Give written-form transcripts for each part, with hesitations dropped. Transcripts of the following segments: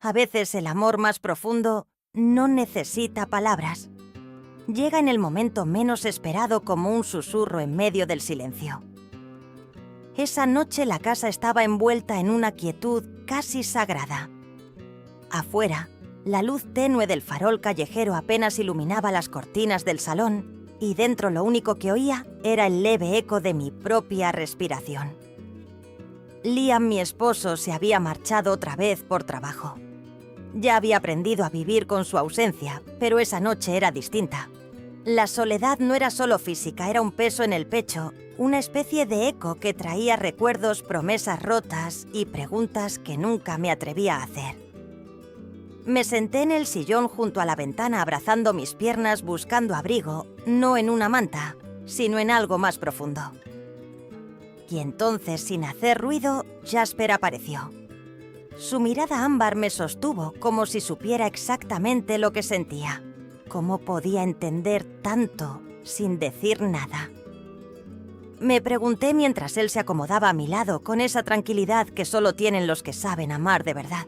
A veces el amor más profundo no necesita palabras. Llega en el momento menos esperado como un susurro en medio del silencio. Esa noche la casa estaba envuelta en una quietud casi sagrada. Afuera, la luz tenue del farol callejero apenas iluminaba las cortinas del salón y dentro lo único que oía era el leve eco de mi propia respiración. Liam, mi esposo, se había marchado otra vez por trabajo. Ya había aprendido a vivir con su ausencia, pero esa noche era distinta. La soledad no era solo física, era un peso en el pecho, una especie de eco que traía recuerdos, promesas rotas y preguntas que nunca me atrevía a hacer. Me senté en el sillón junto a la ventana abrazando mis piernas buscando abrigo, no en una manta, sino en algo más profundo. Y entonces, sin hacer ruido, Jasper apareció. Su mirada ámbar me sostuvo como si supiera exactamente lo que sentía. ¿Cómo podía entender tanto sin decir nada? Me pregunté mientras él se acomodaba a mi lado con esa tranquilidad que solo tienen los que saben amar de verdad.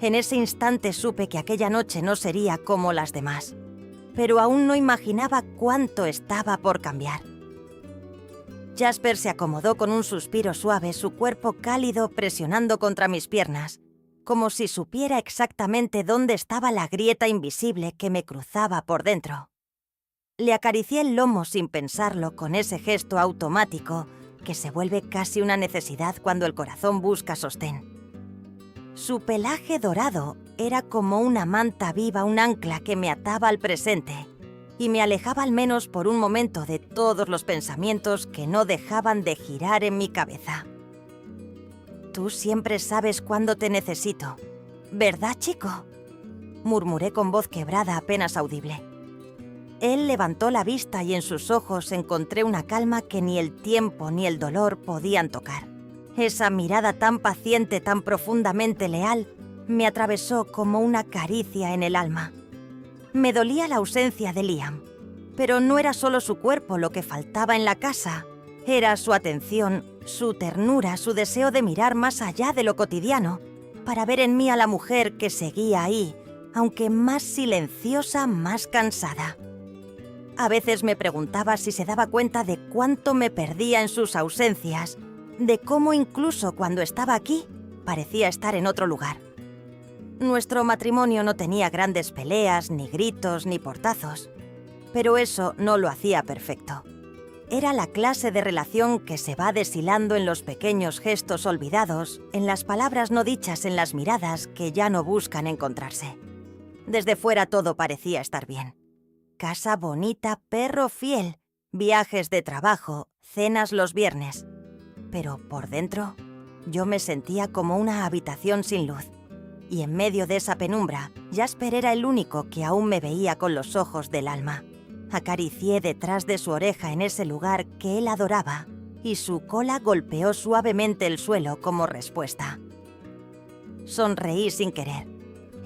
En ese instante supe que aquella noche no sería como las demás, pero aún no imaginaba cuánto estaba por cambiar. Jasper se acomodó con un suspiro suave, su cuerpo cálido presionando contra mis piernas, como si supiera exactamente dónde estaba la grieta invisible que me cruzaba por dentro. Le acaricié el lomo sin pensarlo con ese gesto automático que se vuelve casi una necesidad cuando el corazón busca sostén. Su pelaje dorado era como una manta viva, un ancla que me ataba al presente y me alejaba al menos por un momento de todos los pensamientos que no dejaban de girar en mi cabeza. Tú siempre sabes cuándo te necesito, ¿verdad, chico?, murmuré con voz quebrada apenas audible. Él levantó la vista y en sus ojos encontré una calma que ni el tiempo ni el dolor podían tocar. Esa mirada tan paciente, tan profundamente leal, me atravesó como una caricia en el alma. Me dolía la ausencia de Liam, pero no era solo su cuerpo lo que faltaba en la casa. Era su atención, su ternura, su deseo de mirar más allá de lo cotidiano, para ver en mí a la mujer que seguía ahí, aunque más silenciosa, más cansada. A veces me preguntaba si se daba cuenta de cuánto me perdía en sus ausencias, de cómo incluso cuando estaba aquí, parecía estar en otro lugar. Nuestro matrimonio no tenía grandes peleas, ni gritos, ni portazos, pero eso no lo hacía perfecto. Era la clase de relación que se va deshilando en los pequeños gestos olvidados, en las palabras no dichas, en las miradas que ya no buscan encontrarse. Desde fuera todo parecía estar bien. Casa bonita, perro fiel, viajes de trabajo, cenas los viernes. Pero por dentro, yo me sentía como una habitación sin luz. Y en medio de esa penumbra, Jasper era el único que aún me veía con los ojos del alma. Acaricié detrás de su oreja en ese lugar que él adoraba, y su cola golpeó suavemente el suelo como respuesta. Sonreí sin querer.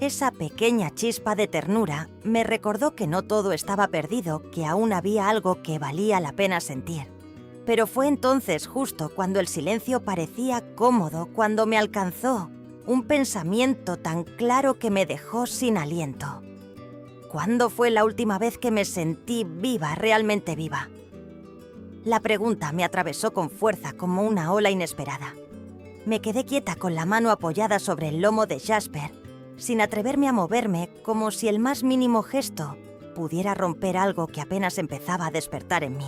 Esa pequeña chispa de ternura me recordó que no todo estaba perdido, que aún había algo que valía la pena sentir. Pero fue entonces justo cuando el silencio parecía cómodo, cuando me alcanzó un pensamiento tan claro que me dejó sin aliento. ¿Cuándo fue la última vez que me sentí viva, realmente viva? La pregunta me atravesó con fuerza como una ola inesperada. Me quedé quieta con la mano apoyada sobre el lomo de Jasper, sin atreverme a moverme, como si el más mínimo gesto pudiera romper algo que apenas empezaba a despertar en mí.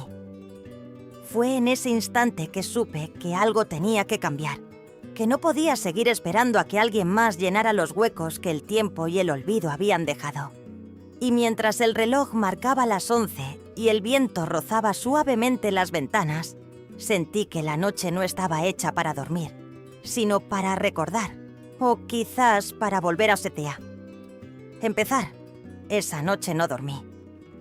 Fue en ese instante que supe que algo tenía que cambiar, que no podía seguir esperando a que alguien más llenara los huecos que el tiempo y el olvido habían dejado. Y mientras el reloj marcaba las 11 y el viento rozaba suavemente las ventanas, sentí que la noche no estaba hecha para dormir, sino para recordar, o quizás para volver a setear. Empezar. Esa noche no dormí.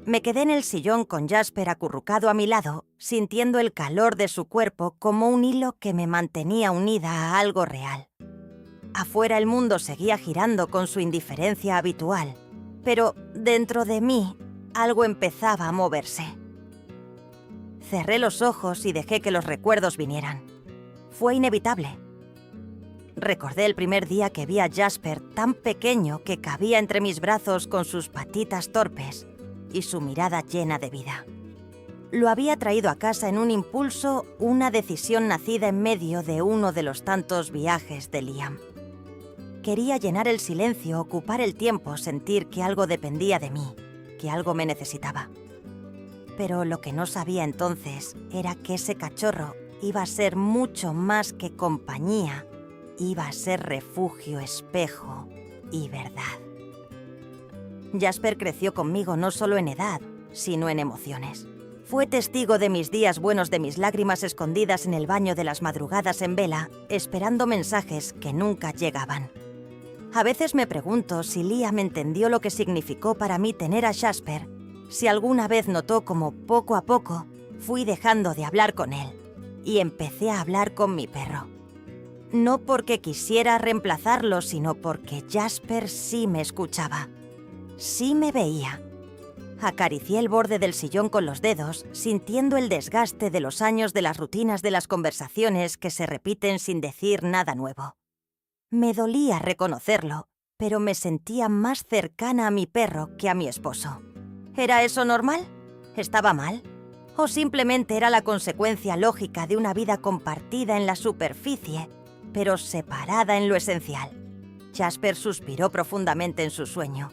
Me quedé en el sillón con Jasper acurrucado a mi lado, sintiendo el calor de su cuerpo como un hilo que me mantenía unida a algo real. Afuera el mundo seguía girando con su indiferencia habitual, pero dentro de mí algo empezaba a moverse. Cerré los ojos y dejé que los recuerdos vinieran. Fue inevitable. Recordé el primer día que vi a Jasper tan pequeño que cabía entre mis brazos con sus patitas torpes y su mirada llena de vida. Lo había traído a casa en un impulso, una decisión nacida en medio de uno de los tantos viajes de Liam. Quería llenar el silencio, ocupar el tiempo, sentir que algo dependía de mí, que algo me necesitaba. Pero lo que no sabía entonces era que ese cachorro iba a ser mucho más que compañía, iba a ser refugio, espejo y verdad. Jasper creció conmigo no solo en edad, sino en emociones. Fue testigo de mis días buenos, de mis lágrimas escondidas en el baño de las madrugadas en vela, esperando mensajes que nunca llegaban. A veces me pregunto si Liam entendió lo que significó para mí tener a Jasper, si alguna vez notó cómo poco a poco fui dejando de hablar con él y empecé a hablar con mi perro. No porque quisiera reemplazarlo, sino porque Jasper sí me escuchaba, sí me veía. Acaricié el borde del sillón con los dedos, sintiendo el desgaste de los años, de las rutinas, de las conversaciones que se repiten sin decir nada nuevo. Me dolía reconocerlo, pero me sentía más cercana a mi perro que a mi esposo. ¿Era eso normal? ¿Estaba mal? ¿O simplemente era la consecuencia lógica de una vida compartida en la superficie, pero separada en lo esencial? Jasper suspiró profundamente en su sueño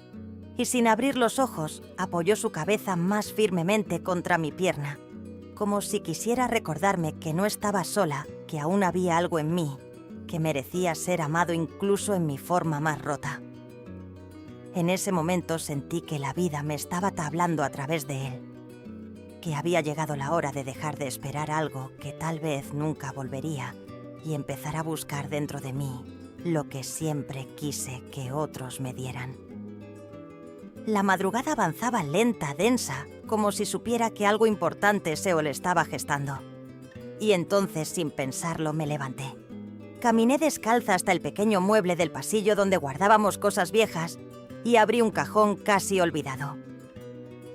y, sin abrir los ojos, apoyó su cabeza más firmemente contra mi pierna, como si quisiera recordarme que no estaba sola, que aún había algo en mí, que merecía ser amado incluso en mi forma más rota. En ese momento sentí que la vida me estaba hablando a través de él, que había llegado la hora de dejar de esperar algo que tal vez nunca volvería y empezar a buscar dentro de mí lo que siempre quise que otros me dieran. La madrugada avanzaba lenta, densa, como si supiera que algo importante se le estaba gestando. Y entonces, sin pensarlo, me levanté. Caminé descalza hasta el pequeño mueble del pasillo donde guardábamos cosas viejas y abrí un cajón casi olvidado.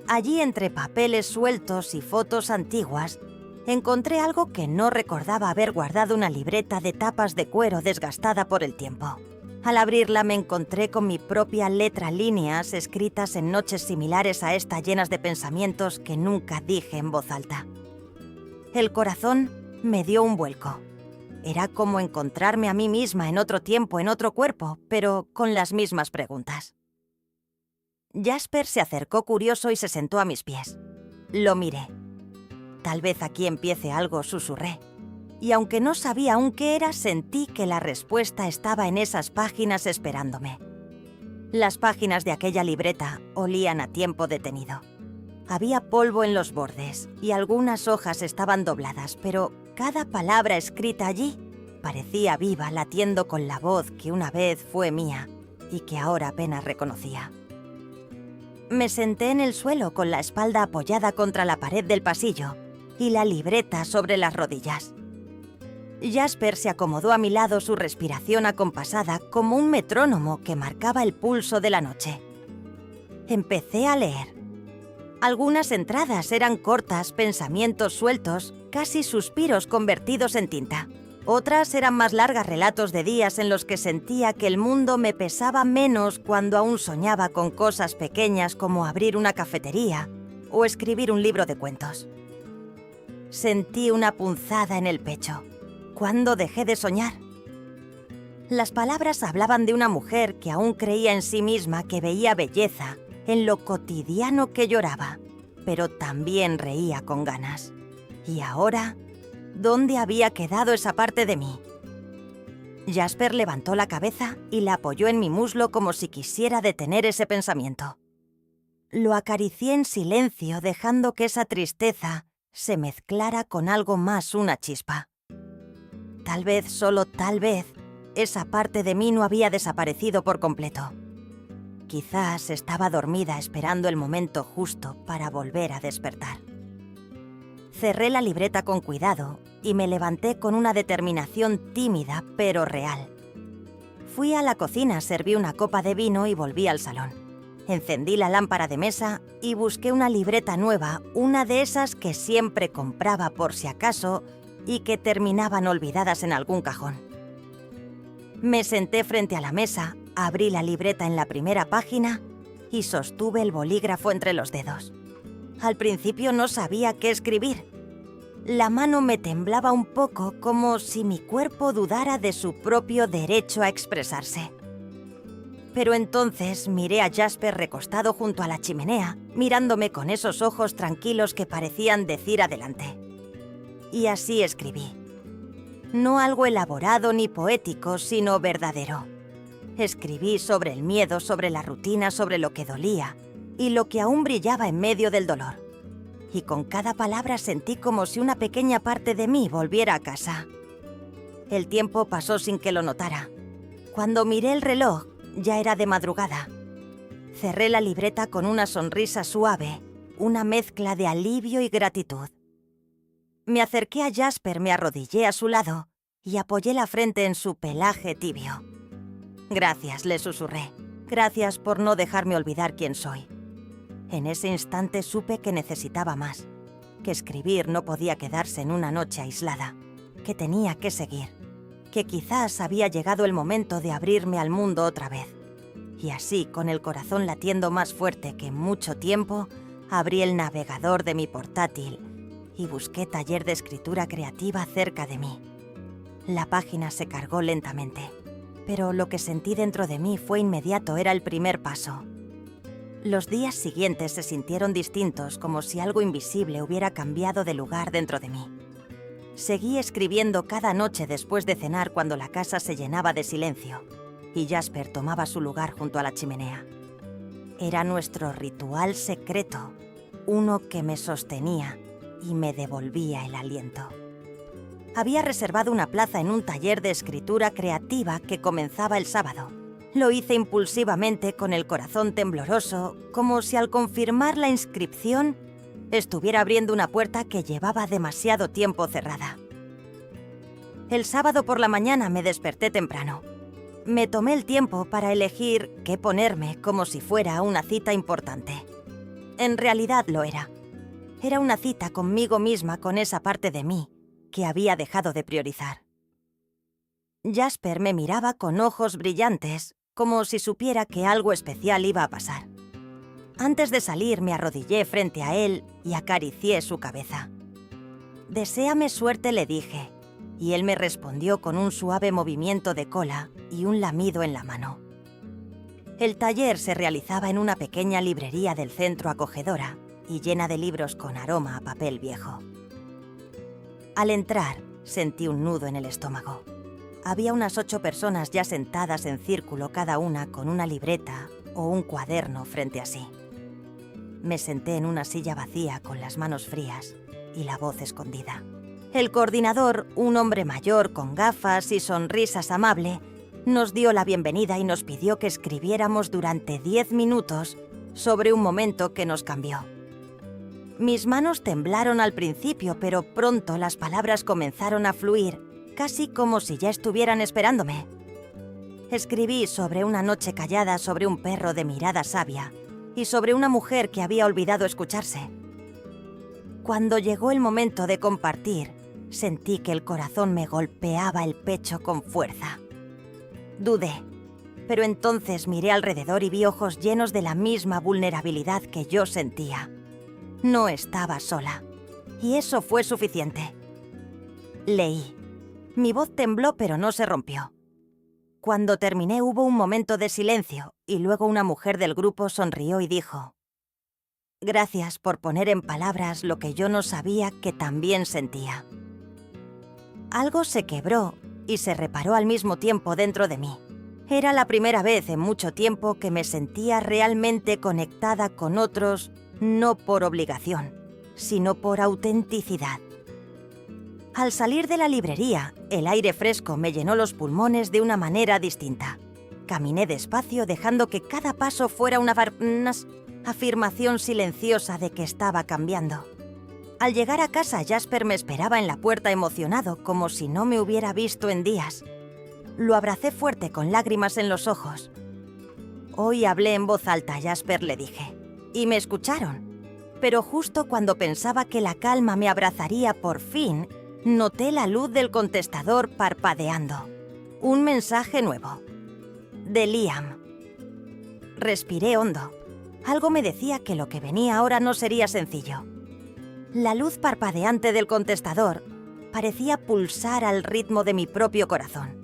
Allí, entre papeles sueltos y fotos antiguas, encontré algo que no recordaba haber guardado: una libreta de tapas de cuero desgastada por el tiempo. Al abrirla me encontré con mi propia letra, líneas escritas en noches similares a esta, llenas de pensamientos que nunca dije en voz alta. El corazón me dio un vuelco. Era como encontrarme a mí misma en otro tiempo, en otro cuerpo, pero con las mismas preguntas. Jasper se acercó curioso y se sentó a mis pies. Lo miré. Tal vez aquí empiece algo, susurré. Y aunque no sabía aún qué era, sentí que la respuesta estaba en esas páginas esperándome. Las páginas de aquella libreta olían a tiempo detenido. Había polvo en los bordes y algunas hojas estaban dobladas, pero cada palabra escrita allí parecía viva, latiendo con la voz que una vez fue mía y que ahora apenas reconocía. Me senté en el suelo con la espalda apoyada contra la pared del pasillo y la libreta sobre las rodillas. Jasper se acomodó a mi lado, su respiración acompasada como un metrónomo que marcaba el pulso de la noche. Empecé a leer. Algunas entradas eran cortas, pensamientos sueltos, casi suspiros convertidos en tinta. Otras eran más largas, relatos de días en los que sentía que el mundo me pesaba menos cuando aún soñaba con cosas pequeñas como abrir una cafetería o escribir un libro de cuentos. Sentí una punzada en el pecho. ¿Cuándo dejé de soñar? Las palabras hablaban de una mujer que aún creía en sí misma, que veía belleza en lo cotidiano, que lloraba, pero también reía con ganas. Y ahora, ¿dónde había quedado esa parte de mí? Jasper levantó la cabeza y la apoyó en mi muslo como si quisiera detener ese pensamiento. Lo acaricié en silencio, dejando que esa tristeza se mezclara con algo más, una chispa. Tal vez, solo tal vez, esa parte de mí no había desaparecido por completo. Quizás estaba dormida esperando el momento justo para volver a despertar. Cerré la libreta con cuidado y me levanté con una determinación tímida pero real. Fui a la cocina, serví una copa de vino y volví al salón. Encendí la lámpara de mesa y busqué una libreta nueva, una de esas que siempre compraba por si acaso y que terminaban olvidadas en algún cajón. Me senté frente a la mesa, abrí la libreta en la primera página y sostuve el bolígrafo entre los dedos. Al principio no sabía qué escribir. La mano me temblaba un poco, como si mi cuerpo dudara de su propio derecho a expresarse. Pero entonces miré a Jasper recostado junto a la chimenea, mirándome con esos ojos tranquilos que parecían decir adelante. Y así escribí. No algo elaborado ni poético, sino verdadero. Escribí sobre el miedo, sobre la rutina, sobre lo que dolía y lo que aún brillaba en medio del dolor. Y con cada palabra sentí como si una pequeña parte de mí volviera a casa. El tiempo pasó sin que lo notara. Cuando miré el reloj, ya era de madrugada. Cerré la libreta con una sonrisa suave, una mezcla de alivio y gratitud. Me acerqué a Jasper, me arrodillé a su lado y apoyé la frente en su pelaje tibio. «Gracias», le susurré. «Gracias por no dejarme olvidar quién soy». En ese instante supe que necesitaba más, que escribir no podía quedarse en una noche aislada, que tenía que seguir, que quizás había llegado el momento de abrirme al mundo otra vez. Y así, con el corazón latiendo más fuerte que en mucho tiempo, abrí el navegador de mi portátil y busqué taller de escritura creativa cerca de mí. La página se cargó lentamente, pero lo que sentí dentro de mí fue inmediato, era el primer paso. Los días siguientes se sintieron distintos, como si algo invisible hubiera cambiado de lugar dentro de mí. Seguí escribiendo cada noche después de cenar cuando la casa se llenaba de silencio y Jasper tomaba su lugar junto a la chimenea. Era nuestro ritual secreto, uno que me sostenía y me devolvía el aliento. Había reservado una plaza en un taller de escritura creativa que comenzaba el sábado. Lo hice impulsivamente, con el corazón tembloroso, como si al confirmar la inscripción estuviera abriendo una puerta que llevaba demasiado tiempo cerrada. El sábado por la mañana me desperté temprano. Me tomé el tiempo para elegir qué ponerme, como si fuera una cita importante. En realidad lo era. Era una cita conmigo misma, con esa parte de mí que había dejado de priorizar. Jasper me miraba con ojos brillantes, como si supiera que algo especial iba a pasar. Antes de salir me arrodillé frente a él y acaricié su cabeza. «Deséame suerte», le dije, y él me respondió con un suave movimiento de cola y un lamido en la mano. El taller se realizaba en una pequeña librería del centro, acogedora y llena de libros con aroma a papel viejo. Al entrar, sentí un nudo en el estómago. Había unas 8 personas ya sentadas en círculo, cada una con una libreta o un cuaderno frente a sí. Me senté en una silla vacía con las manos frías y la voz escondida. El coordinador, un hombre mayor con gafas y sonrisas amable, nos dio la bienvenida y nos pidió que escribiéramos durante 10 minutos sobre un momento que nos cambió. Mis manos temblaron al principio, pero pronto las palabras comenzaron a fluir, casi como si ya estuvieran esperándome. Escribí sobre una noche callada, sobre un perro de mirada sabia y sobre una mujer que había olvidado escucharse. Cuando llegó el momento de compartir, sentí que el corazón me golpeaba el pecho con fuerza. Dudé, pero entonces miré alrededor y vi ojos llenos de la misma vulnerabilidad que yo sentía. No estaba sola, y eso fue suficiente. Leí. Mi voz tembló, pero no se rompió. Cuando terminé hubo un momento de silencio y luego una mujer del grupo sonrió y dijo: «Gracias por poner en palabras lo que yo no sabía que también sentía». Algo se quebró y se reparó al mismo tiempo dentro de mí. Era la primera vez en mucho tiempo que me sentía realmente conectada con otros, no por obligación, sino por autenticidad. Al salir de la librería, el aire fresco me llenó los pulmones de una manera distinta. Caminé despacio, dejando que cada paso fuera una afirmación silenciosa de que estaba cambiando. Al llegar a casa, Jasper me esperaba en la puerta emocionado, como si no me hubiera visto en días. Lo abracé fuerte con lágrimas en los ojos. «Hoy hablé en voz alta», Jasper, le dije, y me escucharon. Pero justo cuando pensaba que la calma me abrazaría por fin, noté la luz del contestador parpadeando. Un mensaje nuevo. De Liam. Respiré hondo. Algo me decía que lo que venía ahora no sería sencillo. La luz parpadeante del contestador parecía pulsar al ritmo de mi propio corazón.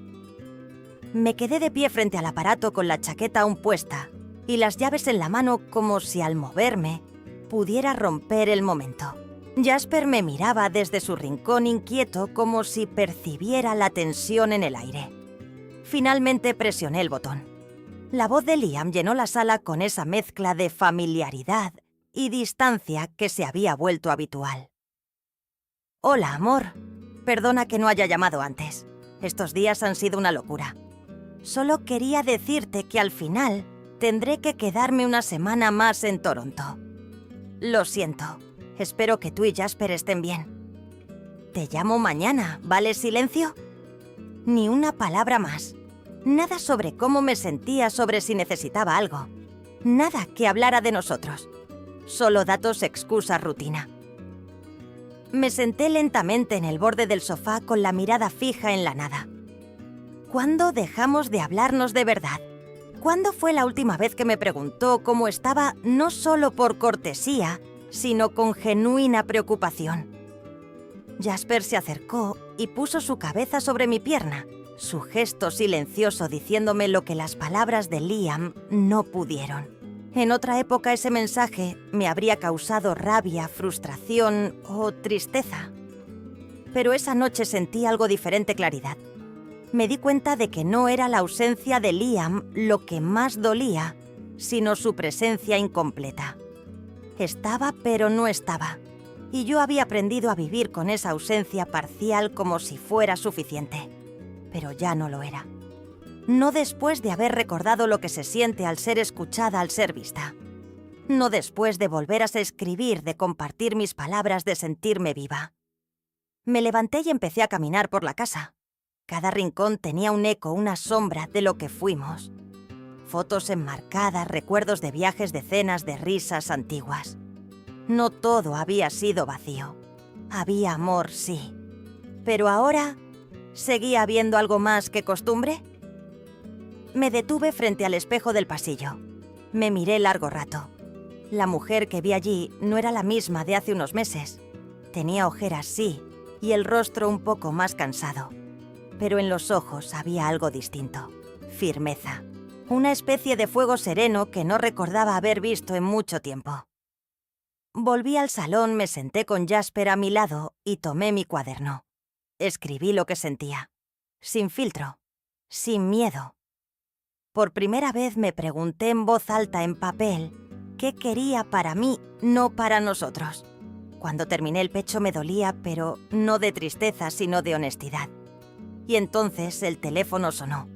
Me quedé de pie frente al aparato con la chaqueta aún puesta y las llaves en la mano como si al moverme pudiera romper el momento. Jasper me miraba desde su rincón inquieto como si percibiera la tensión en el aire. Finalmente presioné el botón. La voz de Liam llenó la sala con esa mezcla de familiaridad y distancia que se había vuelto habitual. Hola, amor. Perdona que no haya llamado antes. Estos días han sido una locura. Solo quería decirte que al final tendré que quedarme una semana más en Toronto. Lo siento. Espero que tú y Jasper estén bien. Te llamo mañana, ¿vale, silencio? Ni una palabra más. Nada sobre cómo me sentía, sobre si necesitaba algo. Nada que hablara de nosotros. Solo datos, excusas, rutina. Me senté lentamente en el borde del sofá con la mirada fija en la nada. ¿Cuándo dejamos de hablarnos de verdad? ¿Cuándo fue la última vez que me preguntó cómo estaba, no solo por cortesía, sino con genuina preocupación? Jasper se acercó y puso su cabeza sobre mi pierna, su gesto silencioso diciéndome lo que las palabras de Liam no pudieron. En otra época ese mensaje me habría causado rabia, frustración o tristeza. Pero esa noche sentí algo diferente claridad. Me di cuenta de que no era la ausencia de Liam lo que más dolía, sino su presencia incompleta. Estaba, pero no estaba. Y yo había aprendido a vivir con esa ausencia parcial como si fuera suficiente. Pero ya no lo era. No después de haber recordado lo que se siente al ser escuchada, al ser vista. No después de volver a escribir, de compartir mis palabras, de sentirme viva. Me levanté y empecé a caminar por la casa. Cada rincón tenía un eco, una sombra de lo que fuimos. Fotos enmarcadas, recuerdos de viajes, de cenas, de risas antiguas. No todo había sido vacío. Había amor, sí. Pero ahora, ¿seguía habiendo algo más que costumbre? Me detuve frente al espejo del pasillo. Me miré largo rato. La mujer que vi allí no era la misma de hace unos meses. Tenía ojeras, sí, y el rostro un poco más cansado. Pero en los ojos había algo distinto. Firmeza. Una especie de fuego sereno que no recordaba haber visto en mucho tiempo. Volví al salón, me senté con Jasper a mi lado y tomé mi cuaderno. Escribí lo que sentía. Sin filtro. Sin miedo. Por primera vez me pregunté en voz alta en papel qué quería para mí, no para nosotros. Cuando terminé el pecho me dolía, pero no de tristeza, sino de honestidad. Y entonces el teléfono sonó.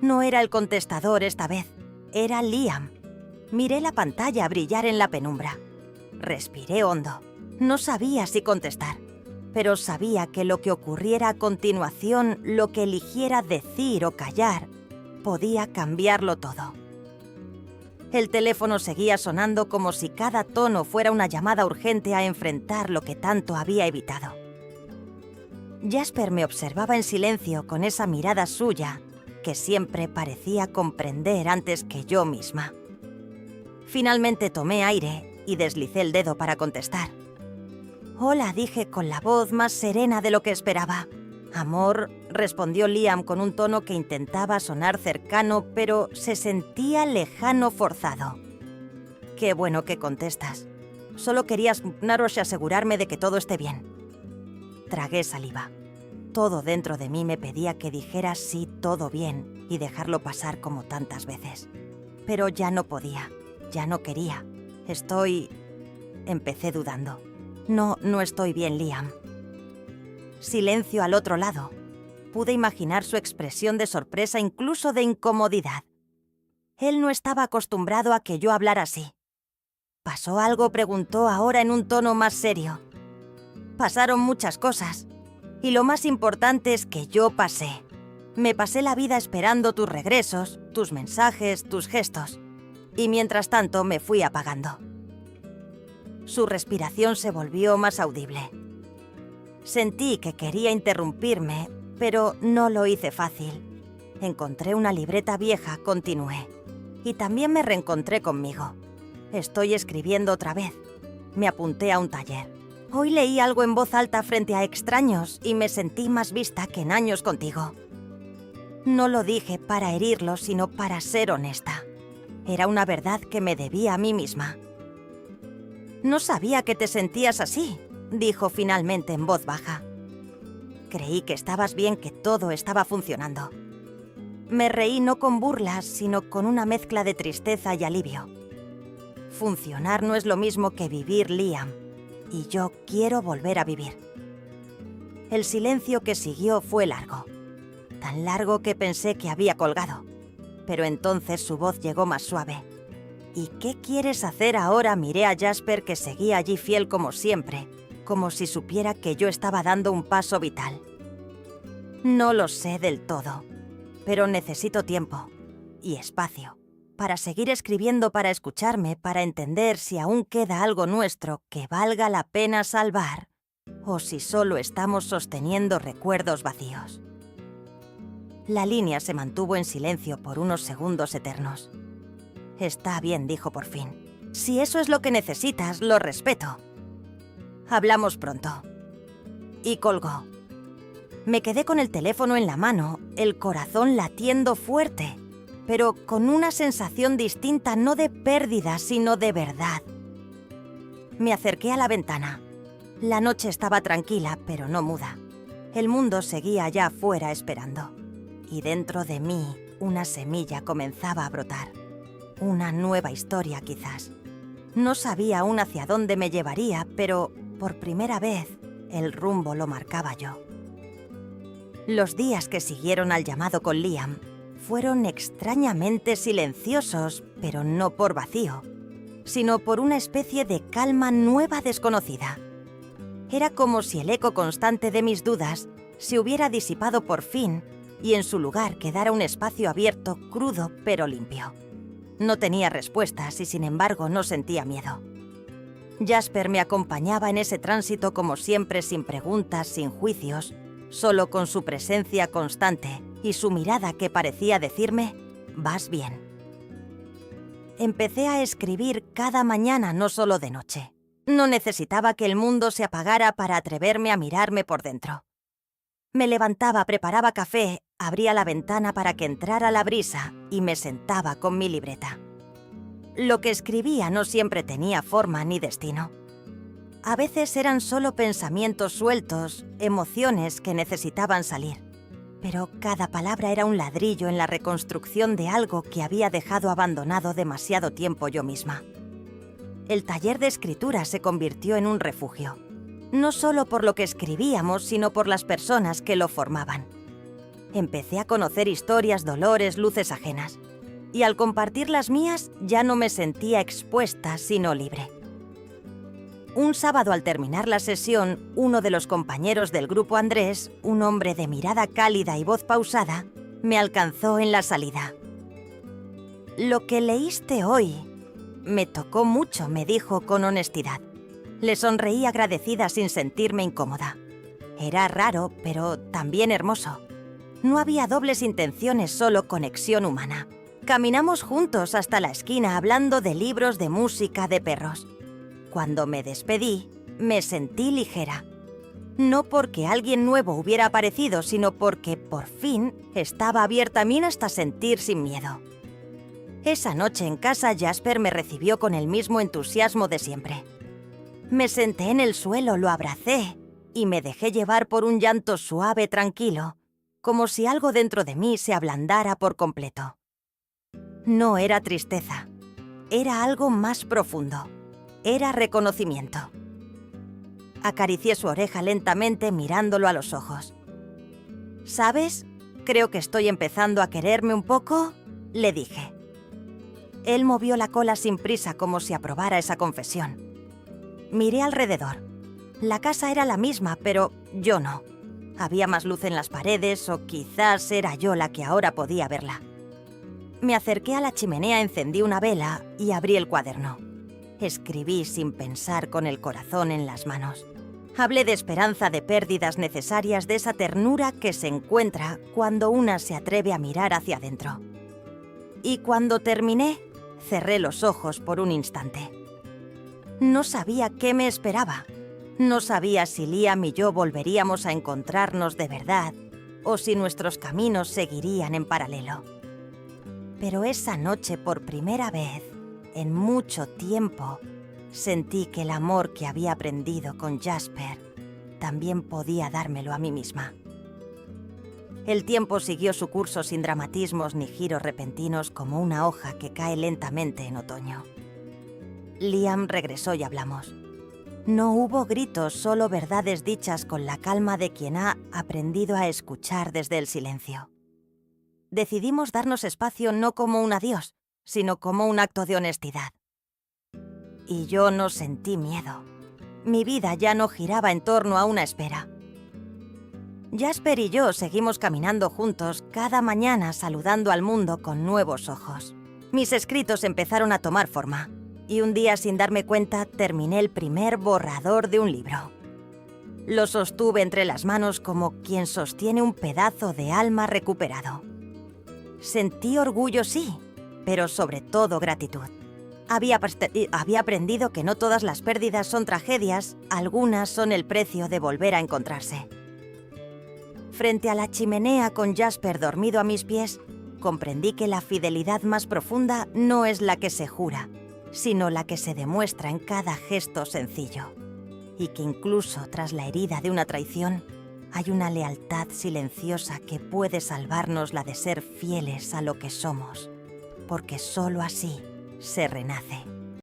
No era el contestador esta vez, era Liam. Miré la pantalla brillar en la penumbra. Respiré hondo. No sabía si contestar, pero sabía que lo que ocurriera a continuación, lo que eligiera decir o callar, podía cambiarlo todo. El teléfono seguía sonando como si cada tono fuera una llamada urgente a enfrentar lo que tanto había evitado. Jasper me observaba en silencio con esa mirada suya que siempre parecía comprender antes que yo misma. Finalmente tomé aire y deslicé el dedo para contestar. «Hola», dije con la voz más serena de lo que esperaba. «Amor», respondió Liam con un tono que intentaba sonar cercano, pero se sentía lejano, forzado. «Qué bueno que contestas. Solo quería asignaros y asegurarme de que todo esté bien». Tragué saliva. Todo dentro de mí me pedía que dijera sí, todo bien, y dejarlo pasar como tantas veces. Pero ya no podía, ya no quería. Empecé dudando. No estoy bien, Liam. Silencio al otro lado. Pude imaginar su expresión de sorpresa, incluso de incomodidad. Él no estaba acostumbrado a que yo hablara así. ¿Pasó algo?, preguntó ahora en un tono más serio. Pasaron muchas cosas. Y lo más importante es que yo pasé. Me pasé la vida esperando tus regresos, tus mensajes, tus gestos. Y mientras tanto me fui apagando. Su respiración se volvió más audible. Sentí que quería interrumpirme, pero no lo hice fácil. Encontré una libreta vieja, continué. Y también me reencontré conmigo. Estoy escribiendo otra vez. Me apunté a un taller. Hoy leí algo en voz alta frente a extraños y me sentí más vista que en años contigo. No lo dije para herirlo, sino para ser honesta. Era una verdad que me debía a mí misma. No sabía que te sentías así, dijo finalmente en voz baja. Creí que estabas bien, que todo estaba funcionando. Me reí no con burlas, sino con una mezcla de tristeza y alivio. Funcionar no es lo mismo que vivir, Liam, y yo quiero volver a vivir. El silencio que siguió fue largo, tan largo que pensé que había colgado, pero entonces su voz llegó más suave. ¿Y qué quieres hacer ahora? Miré a Jasper, que seguía allí fiel como siempre, como si supiera que yo estaba dando un paso vital. No lo sé del todo, pero necesito tiempo y espacio para seguir escribiendo, para escucharme, para entender si aún queda algo nuestro que valga la pena salvar o si solo estamos sosteniendo recuerdos vacíos. La línea se mantuvo en silencio por unos segundos eternos. Está bien, dijo por fin. Si eso es lo que necesitas, lo respeto. Hablamos pronto. Y colgó. Me quedé con el teléfono en la mano, el corazón latiendo fuerte, pero con una sensación distinta, no de pérdida, sino de verdad. Me acerqué a la ventana. La noche estaba tranquila, pero no muda. El mundo seguía allá afuera esperando. Y dentro de mí, una semilla comenzaba a brotar. Una nueva historia, quizás. No sabía aún hacia dónde me llevaría, pero, por primera vez, el rumbo lo marcaba yo. Los días que siguieron al llamado con Liam fueron extrañamente silenciosos, pero no por vacío, sino por una especie de calma nueva desconocida. Era como si el eco constante de mis dudas se hubiera disipado por fin y en su lugar quedara un espacio abierto, crudo pero limpio. No tenía respuestas y sin embargo no sentía miedo. Jasper me acompañaba en ese tránsito como siempre, sin preguntas, sin juicios, solo con su presencia constante y su mirada que parecía decirme, «Vas bien». Empecé a escribir cada mañana, no solo de noche. No necesitaba que el mundo se apagara para atreverme a mirarme por dentro. Me levantaba, preparaba café, abría la ventana para que entrara la brisa y me sentaba con mi libreta. Lo que escribía no siempre tenía forma ni destino. A veces eran solo pensamientos sueltos, emociones que necesitaban salir. Pero cada palabra era un ladrillo en la reconstrucción de algo que había dejado abandonado demasiado tiempo yo misma. El taller de escritura se convirtió en un refugio. No solo por lo que escribíamos, sino por las personas que lo formaban. Empecé a conocer historias, dolores, luces ajenas. Y al compartir las mías, ya no me sentía expuesta, sino libre. Un sábado, al terminar la sesión, uno de los compañeros del grupo, Andrés, un hombre de mirada cálida y voz pausada, me alcanzó en la salida. «Lo que leíste hoy me tocó mucho», me dijo con honestidad. Le sonreí agradecida sin sentirme incómoda. Era raro, pero también hermoso. No había dobles intenciones, solo conexión humana. Caminamos juntos hasta la esquina hablando de libros, de música, de perros. Cuando me despedí, me sentí ligera. No porque alguien nuevo hubiera aparecido, sino porque, por fin, estaba abierta a mí hasta sentir sin miedo. Esa noche en casa, Jasper me recibió con el mismo entusiasmo de siempre. Me senté en el suelo, lo abracé y me dejé llevar por un llanto suave, tranquilo, como si algo dentro de mí se ablandara por completo. No era tristeza, era algo más profundo. Era reconocimiento. Acaricié su oreja lentamente mirándolo a los ojos. «¿Sabes? Creo que estoy empezando a quererme un poco», le dije. Él movió la cola sin prisa como si aprobara esa confesión. Miré alrededor. La casa era la misma, pero yo no. Había más luz en las paredes o quizás era yo la que ahora podía verla. Me acerqué a la chimenea, encendí una vela y abrí el cuaderno. Escribí sin pensar, con el corazón en las manos. Hablé de esperanza, de pérdidas necesarias, de esa ternura que se encuentra cuando una se atreve a mirar hacia adentro. Y cuando terminé, cerré los ojos por un instante. No sabía qué me esperaba. No sabía si Liam y yo volveríamos a encontrarnos de verdad o si nuestros caminos seguirían en paralelo. Pero esa noche, por primera vez, en mucho tiempo, sentí que el amor que había aprendido con Jasper también podía dármelo a mí misma. El tiempo siguió su curso sin dramatismos ni giros repentinos, como una hoja que cae lentamente en otoño. Liam regresó y hablamos. No hubo gritos, solo verdades dichas con la calma de quien ha aprendido a escuchar desde el silencio. Decidimos darnos espacio no como un adiós, sino como un acto de honestidad. Y yo no sentí miedo. Mi vida ya no giraba en torno a una espera. Jasper y yo seguimos caminando juntos cada mañana, saludando al mundo con nuevos ojos. Mis escritos empezaron a tomar forma. Y un día, sin darme cuenta, terminé el primer borrador de un libro. Lo sostuve entre las manos como quien sostiene un pedazo de alma recuperado. Sentí orgullo, sí, pero sobre todo gratitud. Había aprendido que no todas las pérdidas son tragedias, algunas son el precio de volver a encontrarse. Frente a la chimenea con Jasper dormido a mis pies, comprendí que la fidelidad más profunda no es la que se jura, sino la que se demuestra en cada gesto sencillo. Y que incluso tras la herida de una traición, hay una lealtad silenciosa que puede salvarnos la de ser fieles a lo que somos, porque solo así se renace.